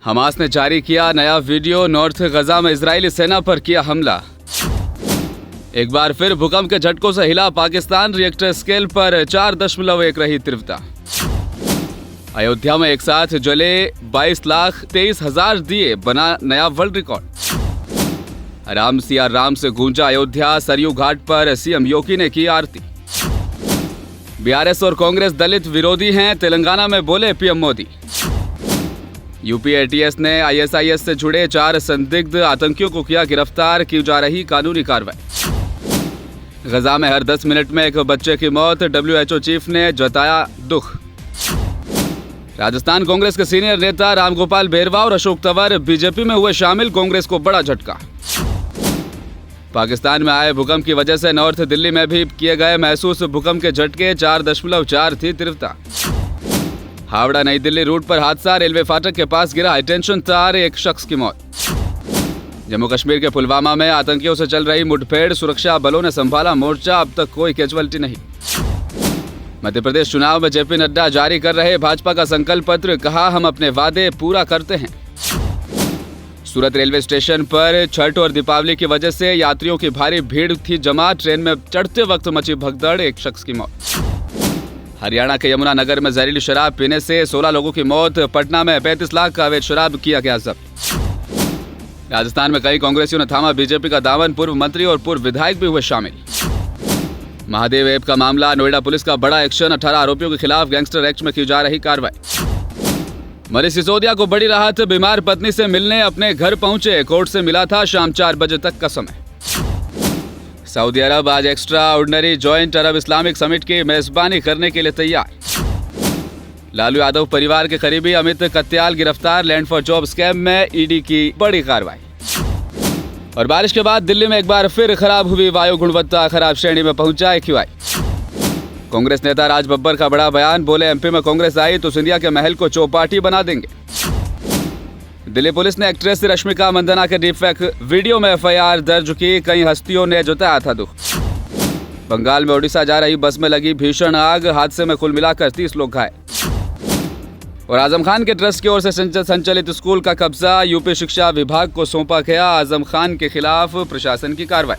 Hamas ने जारी किया नया वीडियो, नॉर्थ गजा में इजरायली सेना पर किया हमला। एक बार फिर भूकंप के झटकों से हिला पाकिस्तान, रिएक्टर स्केल पर 4.1 रही तीव्रता। अयोध्या में एक साथ जले 22,23,000 दिए, बना नया वर्ल्ड रिकॉर्ड। राम सिया राम से गूंजा अयोध्या, सरयू घाट पर सीएम योगी ने की आरती। बीआरएस और कांग्रेस दलित विरोधी हैं, तेलंगाना में बोले पीएम मोदी। यूपी एटीएस ने आईएसआईएस से जुड़े 4 संदिग्ध आतंकियों को किया गिरफ्तार, की जा रही कानूनी कार्रवाई। गजा में हर 10 मिनट में एक बच्चे की मौत, डब्ल्यूएचओ चीफ ने जताया दुख। राजस्थान कांग्रेस के सीनियर नेता रामगोपाल बेरवा और अशोक तंवर बीजेपी में हुए शामिल, कांग्रेस को बड़ा झटका। पाकिस्तान में आए भूकंप की वजह से नॉर्थ दिल्ली में भी किए गए महसूस भूकंप के झटके, 4.4 थी तीव्रता। हावड़ा नई दिल्ली रूट पर हादसा, रेलवे फाटक के पास गिरा हाईटेंशन तार, एक शख्स की मौत। जम्मू कश्मीर के पुलवामा में आतंकियों से चल रही मुठभेड़, सुरक्षा बलों ने संभाला मोर्चा, अब तक कोई कैजुअल्टी नहीं। मध्य प्रदेश चुनाव में जेपी नड्डा जारी कर रहे भाजपा का संकल्प पत्र, कहा हम अपने वादे पूरा करते हैं। सूरत रेलवे स्टेशन पर छठ और दीपावली की वजह से यात्रियों की भारी भीड़ थी जमा, ट्रेन में चढ़ते वक्त मची भगदड़, एक शख्स की मौत। हरियाणा के यमुना नगर में जहरीली शराब पीने से 16 लोगों की मौत, पटना में 35 लाख का अवैध शराब किया गया जब्त। राजस्थान में कई कांग्रेसियों ने थामा बीजेपी का दामन, पूर्व मंत्री और पूर्व विधायक भी हुए शामिल। महादेव ऐप का मामला, नोएडा पुलिस का बड़ा एक्शन, 18 आरोपियों के खिलाफ गैंगस्टर एक्ट में की जा रही कार्रवाई। मनीष सिसोदिया को बड़ी राहत, बीमार पत्नी से मिलने अपने घर पहुंचे, कोर्ट से मिला था शाम 4 बजे तक का समय। सऊदी अरब आज एक्स्ट्रा ऑर्डिनरी जॉइंट अरब इस्लामिक समिट की मेजबानी करने के लिए तैयार। लालू यादव परिवार के करीबी अमित कत्याल गिरफ्तार, लैंड फॉर जॉब स्कैम में ईडी की बड़ी कार्रवाई। और बारिश के बाद दिल्ली में एक बार फिर खराब हुई वायु गुणवत्ता, खराब श्रेणी में पहुंचा एक्यूआई। कांग्रेस नेता राज बब्बर का बड़ा बयान, बोले एमपी में कांग्रेस आई तो सिंधिया के महल को चौपाटी बना देंगे। दिल्ली पुलिस ने एक्ट्रेस रश्मिका मंदाना के डीपफेक वीडियो में एफआईआर दर्ज की, कई हस्तियों ने जताया था दुख। बंगाल में ओडिशा जा रही बस में लगी भीषण आग, हादसे में कुल मिलाकर 30 लोग घायल। और आजम खान के ट्रस्ट की ओर से संचालित स्कूल का कब्जा यूपी शिक्षा विभाग को सौंपा गया, आजम खान के खिलाफ प्रशासन की कार्रवाई।